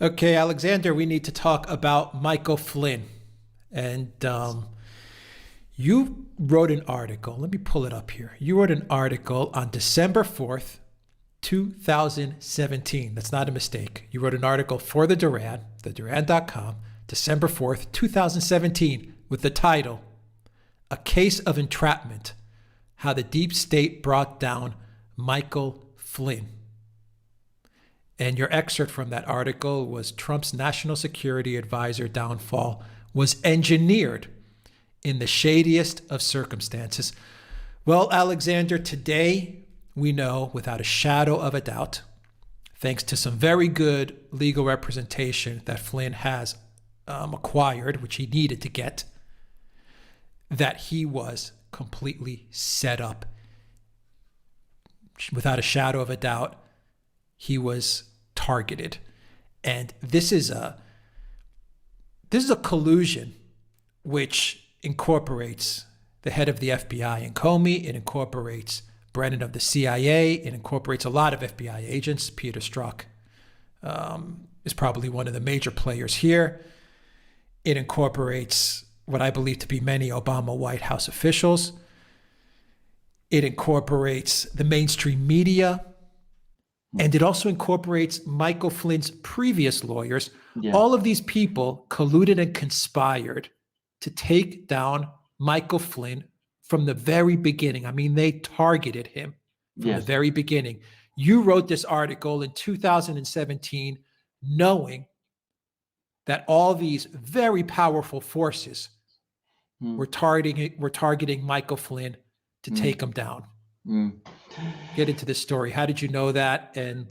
Okay, Alexander, we need to talk about Michael Flynn. And you wrote an article. Let me pull it up here. You wrote an article on December 4th, 2017. That's not a mistake. You wrote an article for the Duran, theduran.com, December 4th, 2017, with the title, A Case of Entrapment, How the Deep State Brought Down Michael Flynn. And your excerpt from that article was Trump's national security advisor downfall was engineered in the shadiest of circumstances. Well, Alexander, today we know without a shadow of a doubt, thanks to some very good legal representation that Flynn has acquired, which he needed to get, that he was completely set up. Without a shadow of a doubt, he was targeted. And this is a collusion which incorporates the head of the FBI in Comey. It incorporates Brennan of the CIA. It incorporates a lot of FBI agents. Peter Strzok is probably one of the major players here. It incorporates what I believe to be many Obama White House officials. It incorporates the mainstream media. And it also incorporates Michael Flynn's previous lawyers. Yeah. All of these people colluded and conspired to take down Michael Flynn from the very beginning. I mean, they targeted him from the very beginning. You wrote this article in 2017, knowing that all these very powerful forces were targeting Michael Flynn to take him down. Get into this story. How did you know that? And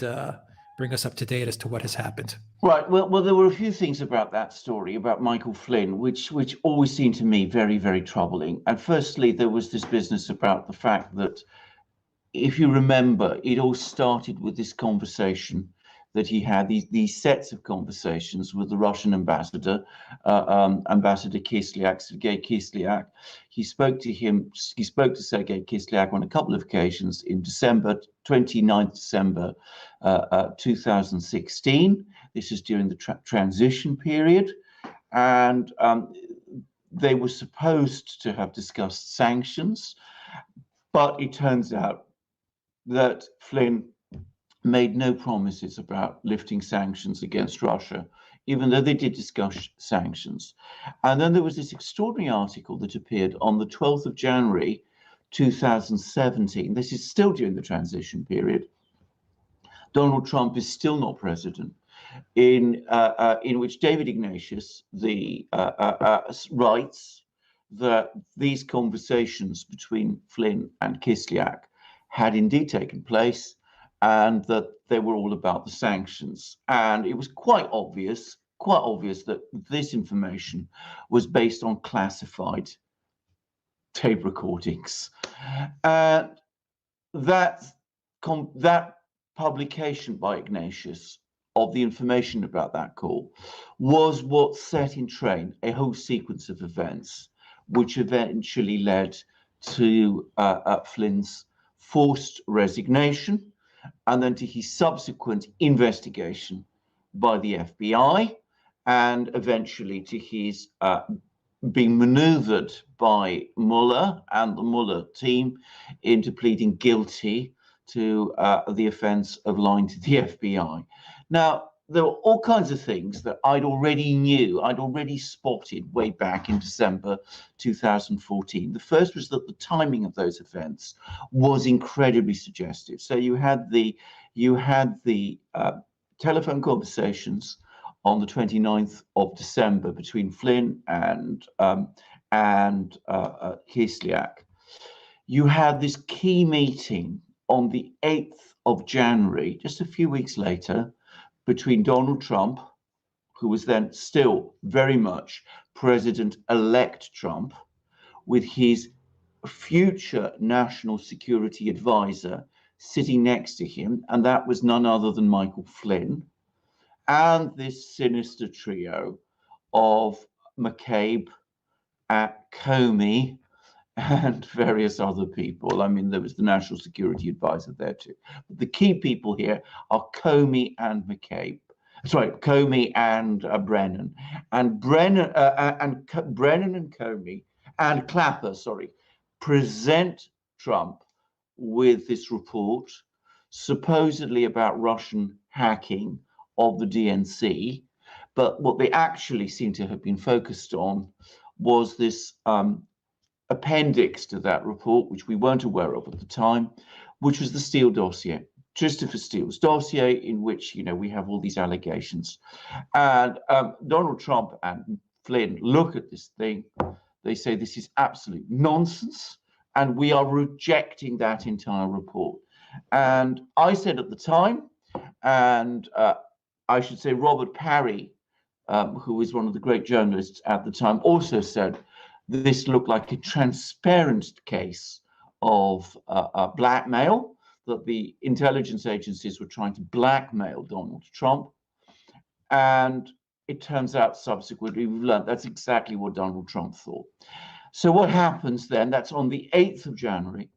bring us up to date as to what has happened. Right. Well, there were a few things about that story about Michael Flynn, which always seemed to me very, very troubling. And firstly, there was this business about the fact that, if you remember, it all started with this conversation that he had, these sets of conversations with the Russian ambassador, Ambassador Kislyak, Sergei Kislyak. He spoke to Sergei Kislyak on a couple of occasions in 29th December 2016. This is during the transition period. And they were supposed to have discussed sanctions, but it turns out that Flynn made no promises about lifting sanctions against Russia, even though they did discuss sanctions. And then there was this extraordinary article that appeared on the 12th of January 2017. This is still during the transition period. Donald Trump is still not president, in which David Ignatius writes that these conversations between Flynn and Kislyak had indeed taken place, and that they were all about the sanctions. And it was quite obvious that this information was based on classified tape recordings. And that publication by Ignatius of the information about that call was what set in train a whole sequence of events, which eventually led to Flynn's forced resignation, and then to his subsequent investigation by the FBI, and eventually to his being maneuvered by Mueller and the Mueller team into pleading guilty to the offense of lying to the FBI. Now, there were all kinds of things that I'd already spotted way back in December 2014. The first was that the timing of those events was incredibly suggestive. So you had the telephone conversations on the 29th of December between Flynn and Kislyak. You had this key meeting on the 8th of January, just a few weeks later, between Donald Trump, who was then still very much President-elect Trump, with his future national security advisor sitting next to him, and that was none other than Michael Flynn, and this sinister trio of McCabe, Comey, and various other people. I mean, there was the national security advisor there too. But the key people here are Comey and McCabe. sorry, Comey and Brennan, and Brennan and Comey and Clapper, sorry, present Trump with this report, supposedly about Russian hacking of the DNC. But what they actually seem to have been focused on was this appendix to that report, which we weren't aware of at the time, which was the Steele dossier, Christopher Steele's dossier, in which, you know, we have all these allegations. And Donald Trump and Flynn look at this thing. They say this is absolute nonsense, and we are rejecting that entire report. And I said at the time, and I should say Robert Parry, who was one of the great journalists at the time, also said this looked like a transparent case of blackmail, that the intelligence agencies were trying to blackmail Donald Trump. And it turns out subsequently, we've learned that's exactly what Donald Trump thought. So what happens then? That's on the 8th of January.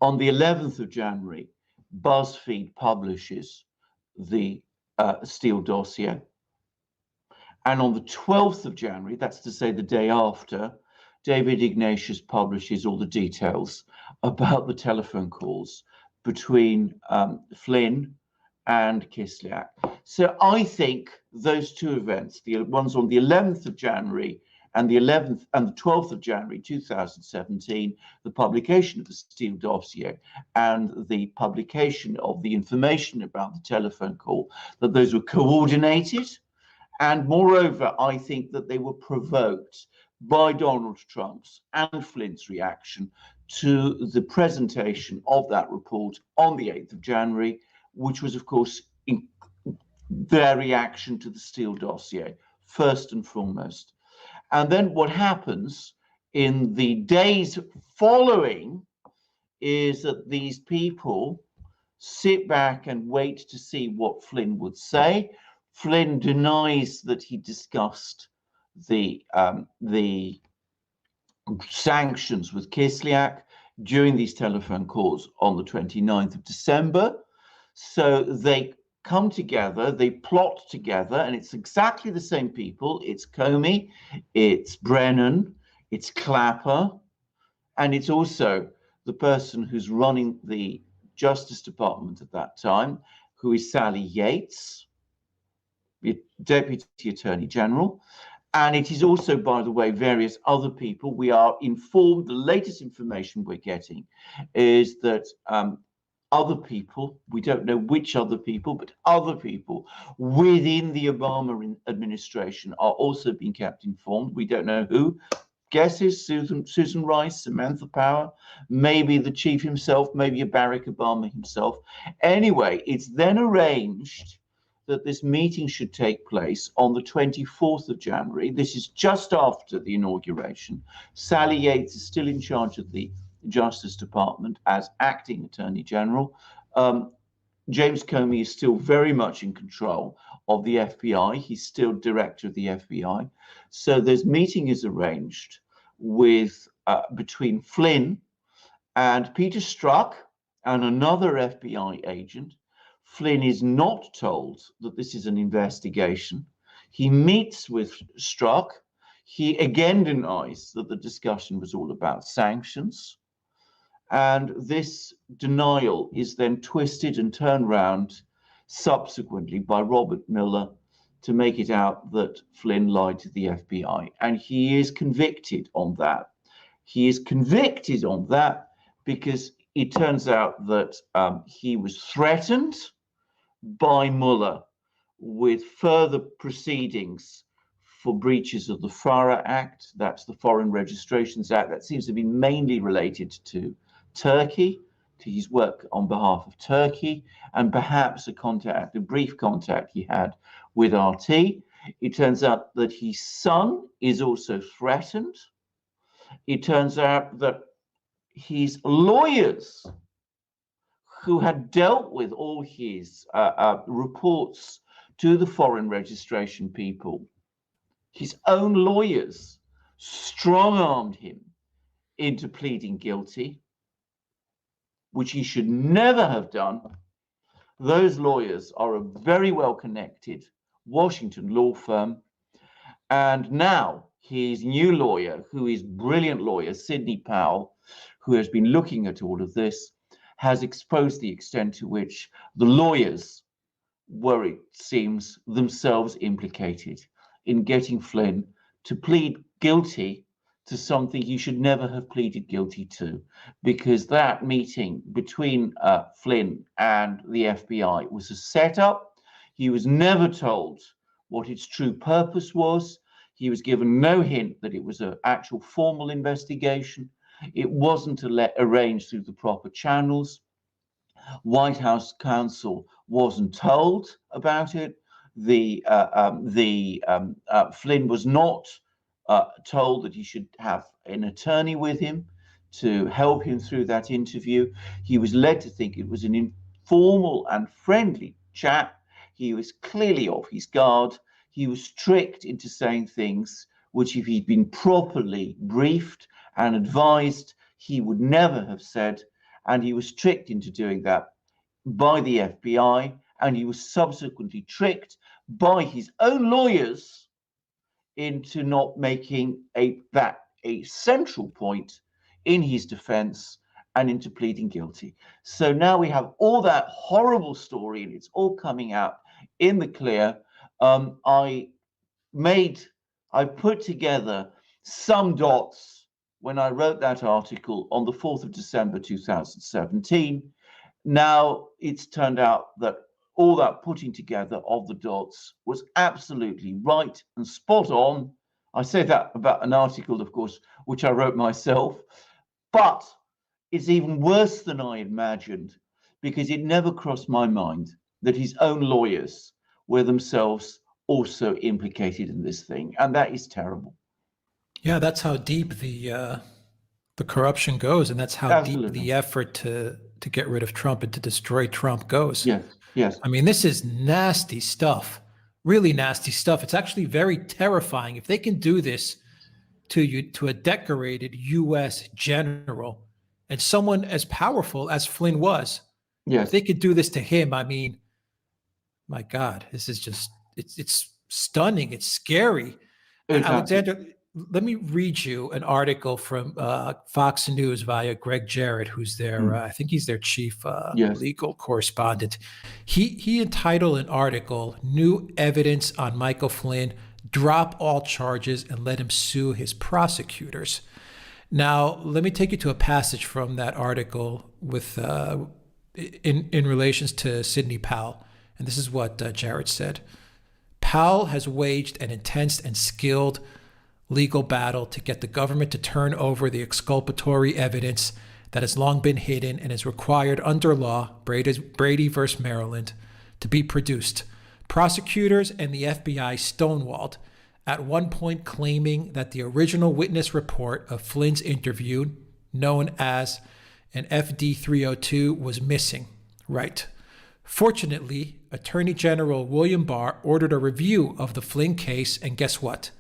On the 11th of January, BuzzFeed publishes the Steele dossier. And on the 12th of January, that's to say the day after, David Ignatius publishes all the details about the telephone calls between Flynn and Kislyak. So I think those two events, the ones on the 11th of January and the 11th and the 12th of January 2017, the publication of the Steele dossier and the publication of the information about the telephone call, that those were coordinated. And moreover, I think that they were provoked by Donald Trump's and Flynn's reaction to the presentation of that report on the 8th of January, which was, of course, their reaction to the Steele dossier, first and foremost. And then what happens in the days following is that these people sit back and wait to see what Flynn would say. Flynn denies that he discussed the sanctions with Kislyak during these telephone calls on the 29th of December. So they come together, they plot together, and it's exactly the same people. It's Comey, it's Brennan, it's Clapper, and it's also the person who's running the Justice Department at that time, who is Sally Yates, the Deputy Attorney General. And it is also, by the way, various other people. We are informed, the latest information we're getting is that other people, we don't know which other people, but other people within the Obama administration are also being kept informed. We don't know who. Guesses: Susan Rice, Samantha Power, maybe the chief himself, maybe a Barack Obama himself. Anyway, it's then arranged that this meeting should take place on the 24th of January. This is just after the inauguration. Sally Yates is still in charge of the Justice Department as acting Attorney General. James Comey is still very much in control of the FBI. He's still director of the FBI. So this meeting is arranged with between Flynn and Peter Strzok and another FBI agent. Flynn is not told that this is an investigation. He meets with Strzok. He again denies that the discussion was all about sanctions. And this denial is then twisted and turned round subsequently by Robert Mueller to make it out that Flynn lied to the FBI. And he is convicted on that. He is convicted on that because it turns out that he was threatened by Mueller with further proceedings for breaches of the FARA Act. That's the Foreign Registrations Act. That seems to be mainly related to Turkey, to his work on behalf of Turkey, and perhaps a brief contact he had with RT. It turns out that his son is also threatened. It turns out that his lawyers, who had dealt with all his reports to the foreign registration people, his own lawyers strong-armed him into pleading guilty, which he should never have done. Those lawyers are a very well-connected Washington law firm. And now his new lawyer, who is brilliant lawyer, Sidney Powell, who has been looking at all of this, has exposed the extent to which the lawyers were, it seems, themselves implicated in getting Flynn to plead guilty to something he should never have pleaded guilty to, because that meeting between Flynn and the FBI was a setup. He was never told what its true purpose was. He was given no hint that it was an actual formal investigation. It wasn't arranged through the proper channels. White House counsel wasn't told about it. Flynn was not told that he should have an attorney with him to help him through that interview. He was led to think it was an informal and friendly chat. He was clearly off his guard. He was tricked into saying things which, if he'd been properly briefed and advised, he would never have said. And he was tricked into doing that by the FBI, and he was subsequently tricked by his own lawyers into not making that a central point in his defense and into pleading guilty. So now we have all that horrible story, and it's all coming out in the clear. I put together some dots when I wrote that article on the 4th of December 2017. Now it's turned out that all that putting together of the dots was absolutely right and spot on. I say that about an article, of course, which I wrote myself, but it's even worse than I imagined, because it never crossed my mind that his own lawyers were themselves also implicated in this thing, and that is terrible. Yeah, that's how deep the corruption goes, and that's how Absolutely. deep the effort to get rid of Trump and to destroy Trump goes. Yes, yes. I mean, this is nasty stuff, really nasty stuff. It's actually very terrifying. If they can do this to a decorated U.S. general and someone as powerful as Flynn was, Yes. if they could do this to him, I mean, my God, this is just, it's stunning. It's scary. Exactly. Alexander, let me read you an article from Fox News via Greg Jarrett, who's their, I think he's their chief legal correspondent. He entitled an article, "New Evidence on Michael Flynn, Drop All Charges and Let Him Sue His Prosecutors." Now, let me take you to a passage from that article with in relations to Sidney Powell. And this is what Jarrett said. "Powell has waged an intense and skilled legal battle to get the government to turn over the exculpatory evidence that has long been hidden and is required under law, Brady versus Maryland, to be produced. Prosecutors and the FBI stonewalled, at one point claiming that the original witness report of Flynn's interview, known as an FD 302, was missing. Right. Fortunately, Attorney General William Barr ordered a review of the Flynn case, and guess what?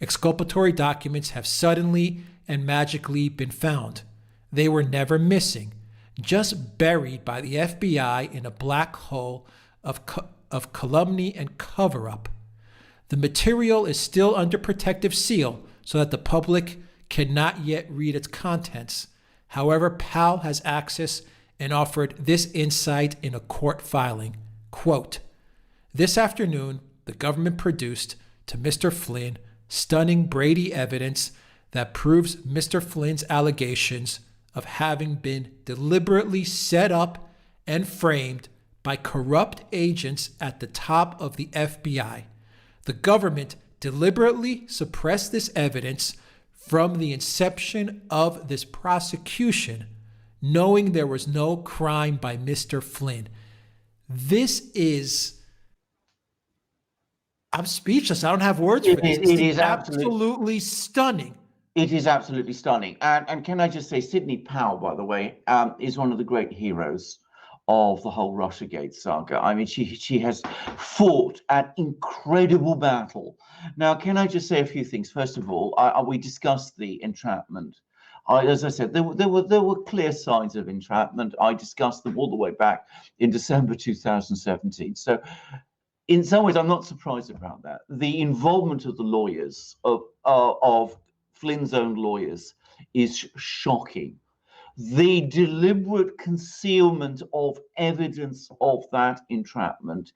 Exculpatory documents have suddenly and magically been found. They were never missing, just buried by the FBI in a black hole of calumny and cover-up. The material is still under protective seal so that the public cannot yet read its contents. However, Powell has access and offered this insight in a court filing. Quote, "This afternoon, the government produced to Mr. Flynn stunning Brady evidence that proves Mr. Flynn's allegations of having been deliberately set up and framed by corrupt agents at the top of the FBI. The government deliberately suppressed this evidence from the inception of this prosecution, knowing there was no crime by Mr. Flynn." This is, I'm speechless. I don't have words for this. It is absolutely stunning. It is absolutely stunning. And can I just say, Sidney Powell, by the way, is one of the great heroes of the whole Russiagate saga. I mean, she has fought an incredible battle. Now, can I just say a few things? First of all, we discussed the entrapment. As I said, there were clear signs of entrapment. I discussed them all the way back in December 2017. So, in some ways, I'm not surprised about that. The involvement of the lawyers of Flynn's own lawyers is shocking. The deliberate concealment of evidence of that entrapment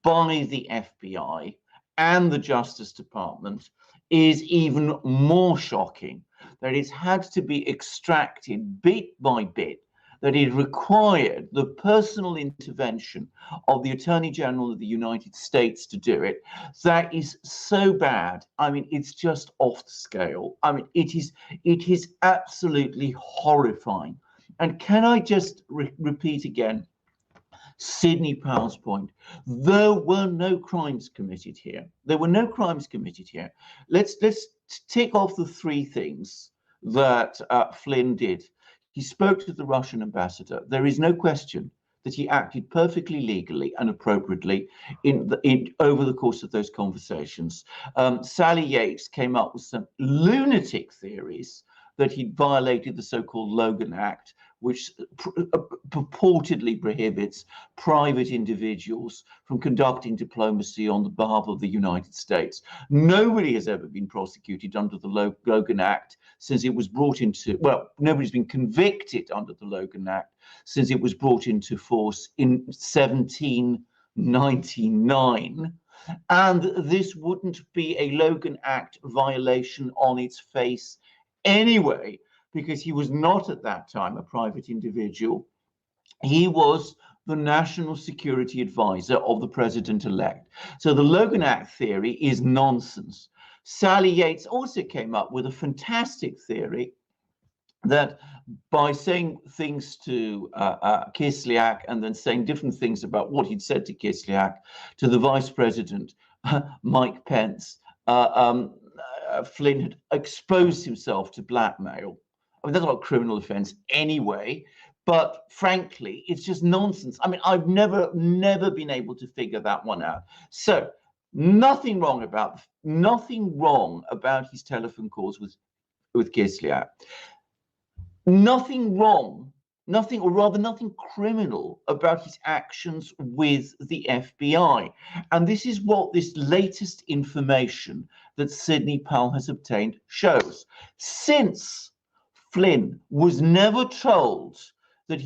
by the FBI and the Justice Department is even more shocking. That it's had to be extracted bit by bit, that it required the personal intervention of the Attorney General of the United States to do it. That is so bad. I mean, it's just off the scale. I mean, it is absolutely horrifying. And can I just repeat again Sidney Powell's point? There were no crimes committed here. There were no crimes committed here. Let's tick off the three things that Flynn did. He spoke to the Russian ambassador. There is no question that he acted perfectly legally and appropriately over the course of those conversations. Sally Yates came up with some lunatic theories that he'd violated the so-called Logan Act, which purportedly prohibits private individuals from conducting diplomacy on the behalf of the United States. Nobody has ever been prosecuted under the Logan Act since it was brought into, well, nobody's been convicted under the Logan Act since it was brought into force in 1799. And this wouldn't be a Logan Act violation on its face anyway, because he was not at that time a private individual. He was the national security advisor of the president-elect. So the Logan Act theory is nonsense. Sally Yates also came up with a fantastic theory that by saying things to Kislyak and then saying different things about what he'd said to Kislyak, to the vice president, Mike Pence, Flynn had exposed himself to blackmail. I mean, that's not a criminal offense anyway, but frankly, it's just nonsense. I mean, I've never been able to figure that one out. So nothing wrong about his telephone calls with Kislyak. Nothing wrong, nothing, or rather nothing criminal about his actions with the FBI. And this is what this latest information that Sidney Powell has obtained shows. Since Flynn was never told that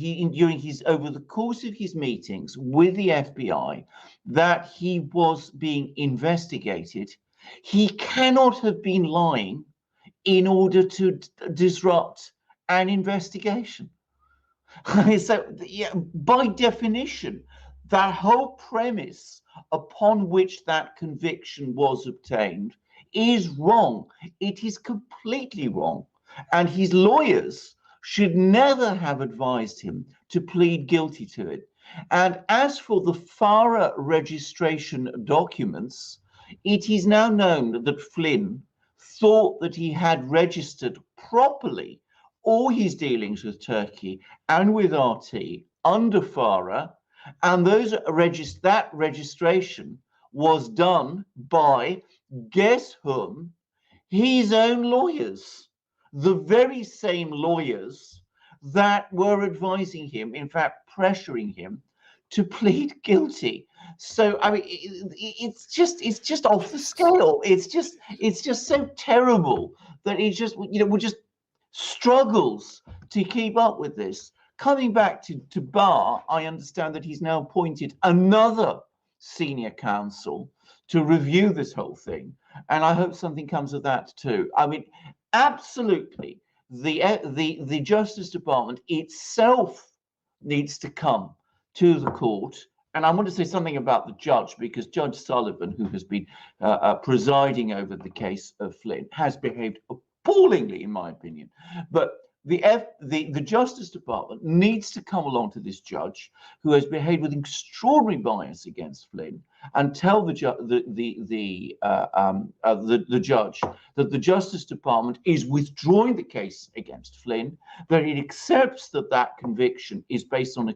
over the course of his meetings with the FBI, that he was being investigated, he cannot have been lying in order to disrupt an investigation. So, yeah, by definition, that whole premise upon which that conviction was obtained is wrong. It is completely wrong. And his lawyers should never have advised him to plead guilty to it. And as for the FARA registration documents, it is now known that Flynn thought that he had registered properly all his dealings with Turkey and with RT under FARA, and that registration was done by, guess whom? His own lawyers, the very same lawyers that were advising him, in fact, pressuring him to plead guilty. So I mean, it's just off the scale. It's just so terrible that he just we're just struggles to keep up with this. Coming back to Barr, I understand that he's now appointed another senior counsel to review this whole thing, and I hope something comes of that too. I mean, absolutely, the Justice Department itself needs to come to the court. And I want to say something about the judge, because Judge Sullivan, who has been presiding over the case of Flynn, has behaved appallingly, in my opinion. But the Justice Department needs to come along to this judge, who has behaved with extraordinary bias against Flynn, and tell the judge that the Justice Department is withdrawing the case against Flynn, that it accepts that conviction is based on a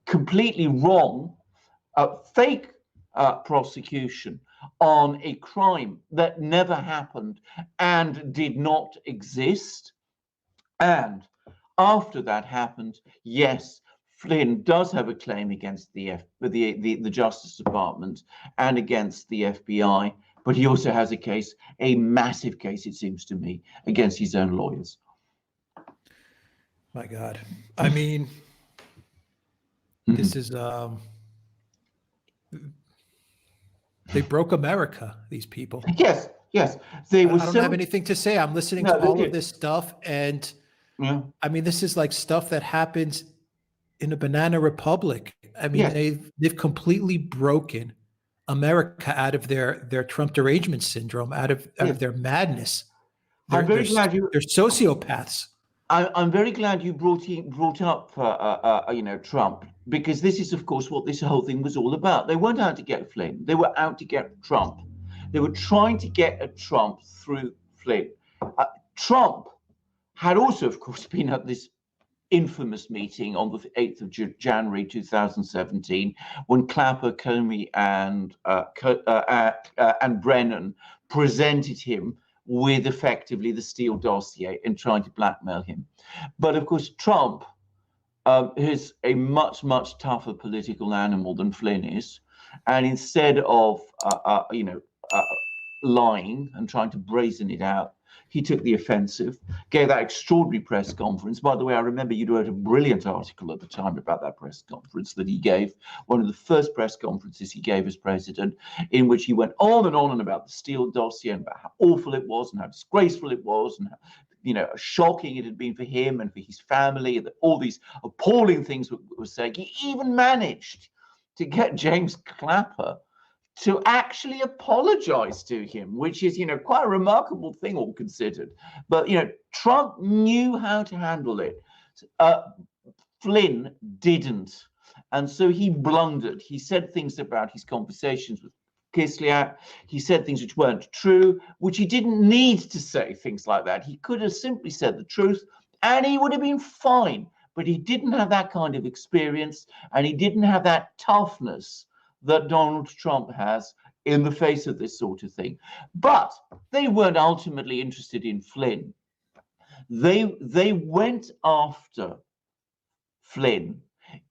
completely wrong, fake prosecution on a crime that never happened and did not exist. And after that happened, yes, Flynn does have a claim against the Justice Department and against the FBI, but he also has a case, a massive case, it seems to me, against his own lawyers. My God. I mean, this is they broke America, these people. Yes, yes. They were I don't have anything to say. I'm listening to all of this stuff, and I mean, this is like stuff that happens in a banana republic. I mean, they've completely broken America out of their Trump derangement syndrome, out of their madness. I'm very glad they're sociopaths. I'm very glad you brought up Trump, because this is, of course, what this whole thing was all about. They weren't out to get Flynn. They were out to get Trump. They were trying to get at Trump through Flynn. Trump had also, of course, been at this infamous meeting on the 8th of January 2017, when Clapper, Comey, and Brennan presented him with effectively the Steele dossier and trying to blackmail him. But of course, Trump is a much, much tougher political animal than Flynn is. And instead of, lying and trying to brazen it out, he took the offensive, gave that extraordinary press conference. By the way, I remember you wrote a brilliant article at the time about that press conference that he gave, one of the first press conferences he gave as president, in which he went on and about the Steele dossier and about how awful it was and how disgraceful it was and how, shocking it had been for him and for his family, and that all these appalling things were saying. He even managed to get James Clapper to actually apologize to him, which is, quite a remarkable thing, all considered. But, Trump knew how to handle it. Flynn didn't. And so he blundered. He said things about his conversations with Kislyak. He said things which weren't true, which he didn't need to say things like that. He could have simply said the truth and he would have been fine. But he didn't have that kind of experience, and he didn't have that toughness that Donald Trump has in the face of this sort of thing. But they weren't ultimately interested in Flynn. They went after Flynn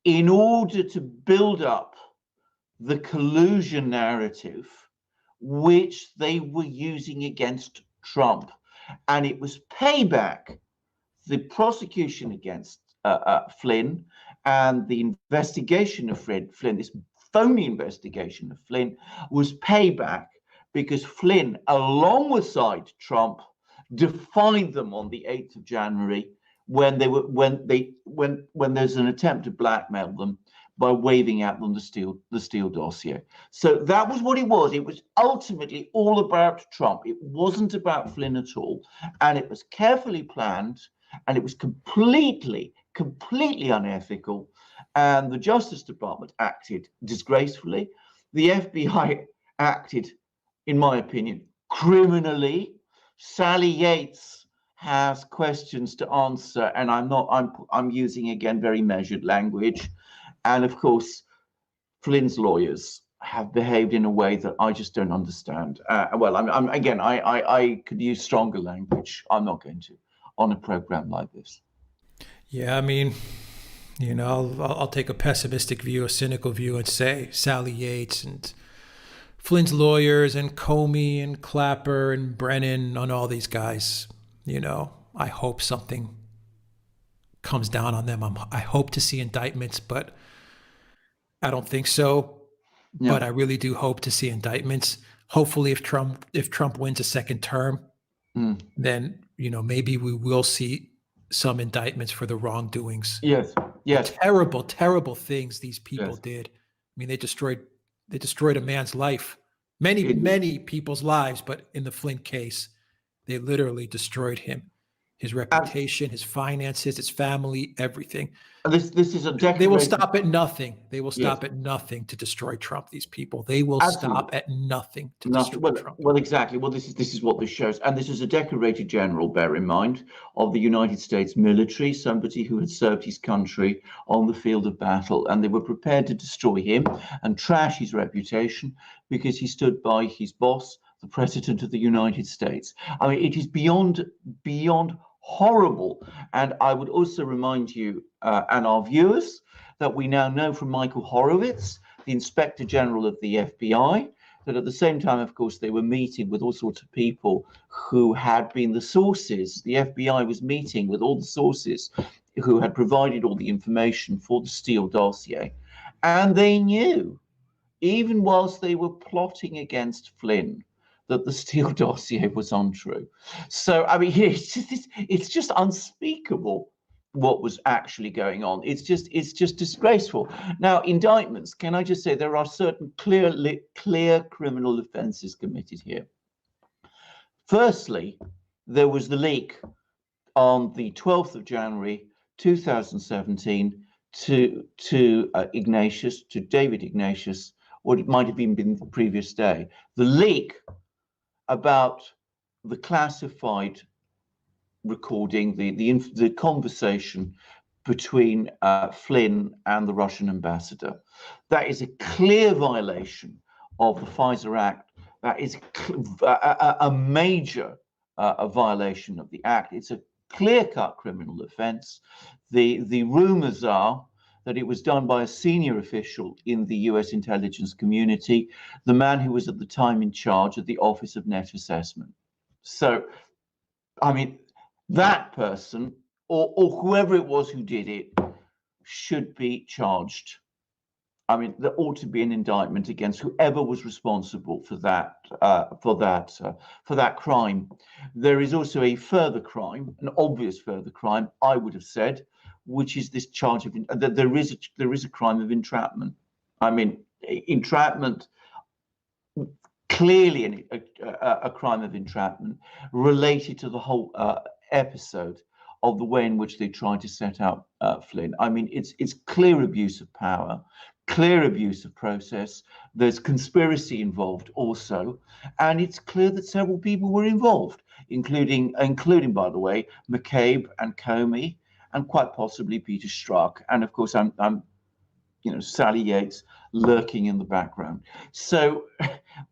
in order to build up the collusion narrative which they were using against Trump. And it was payback. The prosecution against Flynn and the investigation of Flynn, this phony investigation of Flynn, was payback because Flynn, alongside Trump, defied them on the 8th of January when there's an attempt to blackmail them by waving at them the Steele dossier. So that was what it was. It was ultimately all about Trump. It wasn't about Flynn at all, and it was carefully planned, and it was completely unethical. And the Justice Department acted disgracefully. The FBI acted, in my opinion, criminally. Sally Yates has questions to answer, and I'm using, again, very measured language. And of course, Flynn's lawyers have behaved in a way that I just don't understand. I could use stronger language. I'm not going to on a program like this. Yeah, I mean, I'll take a pessimistic view, a cynical view, and say Sally Yates and Flynn's lawyers and Comey and Clapper and Brennan and all these guys, I hope something comes down on them. I hope to see indictments, but I don't think so. Yeah. But I really do hope to see indictments. Hopefully, if Trump wins a second term, then maybe we will see some indictments for the wrongdoings. Yes. The terrible things these people did. I mean, they destroyed a man's life, many people's lives, but in the Flynn case, they literally destroyed him. his reputation, his finances, his family, everything. This is a They will decorated. stop at nothing. They will Yes, stop at nothing to destroy Trump. These people, they will absolutely. stop at nothing to Nothing. destroy Trump. Well, exactly. Well, this is what this shows, and this is a decorated general. Bear in mind, of the United States military, somebody who had served his country on the field of battle, and they were prepared to destroy him and trash his reputation because he stood by his boss, the President of the United States. I mean, it is beyond horrible. And I would also remind you and our viewers that we now know from Michael Horowitz, the Inspector General of the FBI, that at the same time, of course, they were meeting with all sorts of people who had been the sources. The FBI was meeting with all the sources who had provided all the information for the Steele dossier. And they knew, even whilst they were plotting against Flynn, that the Steele dossier was untrue. So, I mean, it's just unspeakable what was actually going on. It's just disgraceful. Now, indictments, can I just say there are certain clear criminal offences committed here. Firstly, there was the leak on the 12th of January 2017 to David Ignatius, or it might have even been the previous day. The leak about the classified recording, the conversation between Flynn and the Russian ambassador. That is a clear violation of the FISA Act. That is a major violation of the Act. It's a clear-cut criminal offence. The rumours are that it was done by a senior official in the US intelligence community, the man who was at the time in charge of the Office of Net Assessment. So, I mean, that person or whoever it was who did it should be charged. I mean, there ought to be an indictment against whoever was responsible for that crime. There is also a further crime, an obvious further crime, I would have said, which is this charge of that there is a crime of entrapment. I mean, entrapment, clearly a crime of entrapment related to the whole episode of the way in which they tried to set up Flynn. I mean, it's clear abuse of power, clear abuse of process. There's conspiracy involved also, and it's clear that several people were involved, including, by the way, McCabe and Comey, and quite possibly Peter Strzok, and of course, I'm Sally Yates lurking in the background. So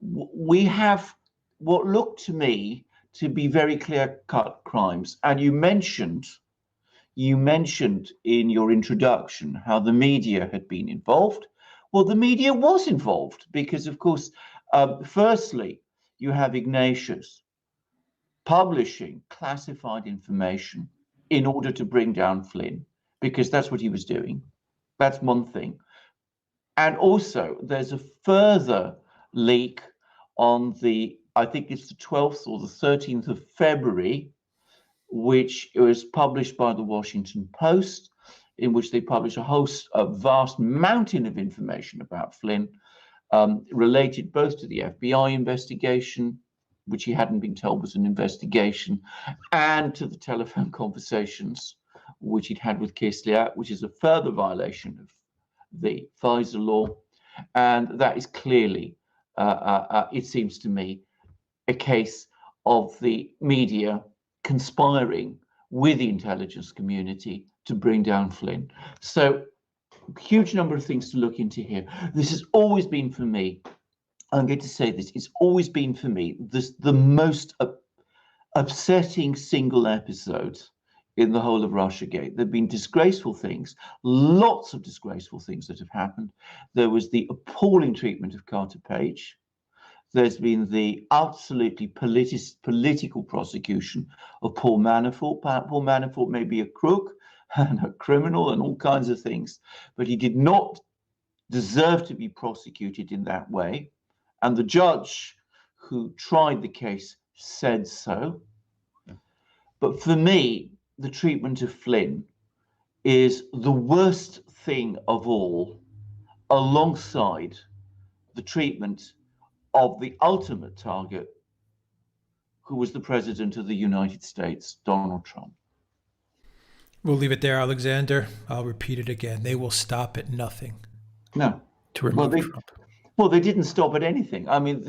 we have what looked to me to be very clear-cut crimes. And you mentioned in your introduction how the media had been involved. Well, the media was involved because, of course, firstly, you have Ignatius publishing classified information in order to bring down Flynn, because that's what he was doing. That's one thing. And also, there's a further leak on I think it's the 12th or the 13th of February, which was published by the Washington Post, in which they publish a vast mountain of information about Flynn, related both to the FBI investigation, which he hadn't been told was an investigation, and to the telephone conversations which he'd had with Kislyak, which is a further violation of the FISA law. And that is clearly, it seems to me, a case of the media conspiring with the intelligence community to bring down Flynn. So, huge number of things to look into here. This has always been for me, I'm going to say this, it's always been for me the most upsetting single episode in the whole of Russiagate. There have been disgraceful things, lots of disgraceful things that have happened. There was the appalling treatment of Carter Page. There's been the absolutely political prosecution of Paul Manafort. Paul Manafort may be a crook and a criminal and all kinds of things, but he did not deserve to be prosecuted in that way. And the judge who tried the case said so. But for me, the treatment of Flynn is the worst thing of all, alongside the treatment of the ultimate target, who was the president of the United States, Donald Trump. We'll leave it there, Alexander. I'll repeat it again. They will stop at nothing No. to remove Trump. Well, they didn't stop at anything. I mean,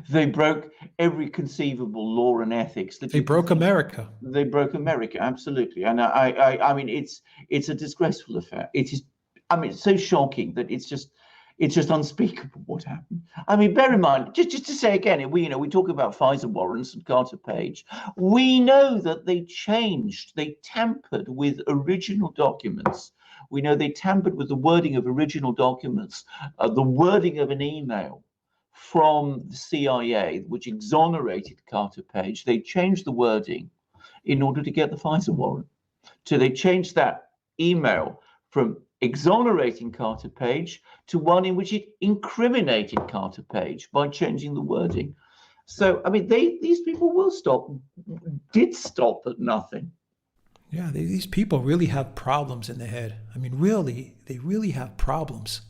they broke every conceivable law and ethics. They broke America. They broke America, absolutely. And I mean, it's a disgraceful affair. It is. I mean, it's so shocking that it's just unspeakable what happened. I mean, bear in mind, just to say again, we talk about FISA warrants and Carter Page. We know that they tampered with original documents. We know they tampered with the wording of original documents, the wording of an email from the CIA, which exonerated Carter Page. They changed the wording in order to get the FISA warrant. So they changed that email from exonerating Carter Page to one in which it incriminated Carter Page by changing the wording. So, I mean, these people did stop at nothing. Yeah, these people really have problems in the head. I mean, really, they really have problems.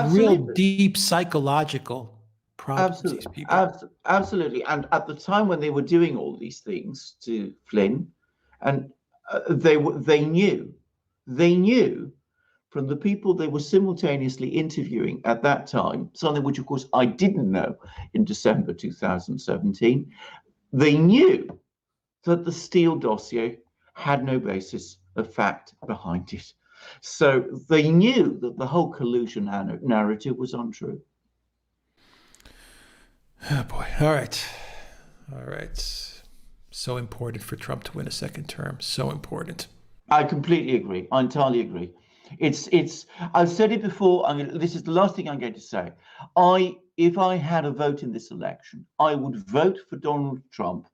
Real deep psychological problems. Absolutely. These people. Absolutely. And at the time when they were doing all these things to Flynn, and they knew from the people they were simultaneously interviewing at that time, something which, of course, I didn't know in December 2017, they knew that the Steele dossier had no basis of fact behind it. So they knew that the whole collusion narrative was untrue. Oh, boy. All right. So important for Trump to win a second term. So important. I completely agree. I entirely agree. I've said it before. This is the last thing I'm going to say. If I had a vote in this election, I would vote for Donald Trump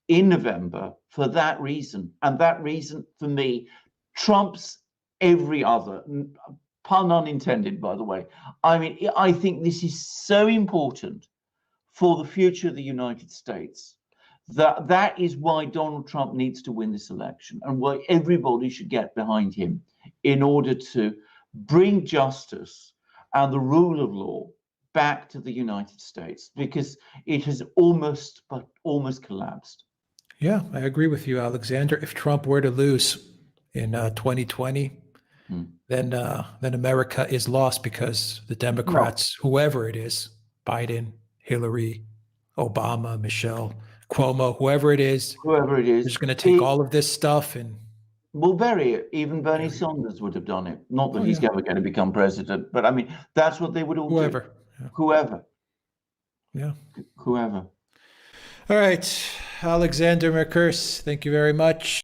in November for that reason. And that reason, for me, trumps every other, pun unintended, by the way. I mean, I think this is so important for the future of the United States that is why Donald Trump needs to win this election, and why everybody should get behind him in order to bring justice and the rule of law back to the United States, because it has almost collapsed. Yeah, I agree with you, Alexander. If Trump were to lose in 2020, then America is lost, because the Democrats, whoever it is, Biden, Hillary, Obama, Michelle, Cuomo, whoever it is, they're just going to take all of this stuff and will bury it. Even Bernie Sanders would have done it. Not that he's ever going to become president, but I mean, that's what they would all do. Whoever. Yeah. Whoever. All right. Alexander Merkers, thank you very much.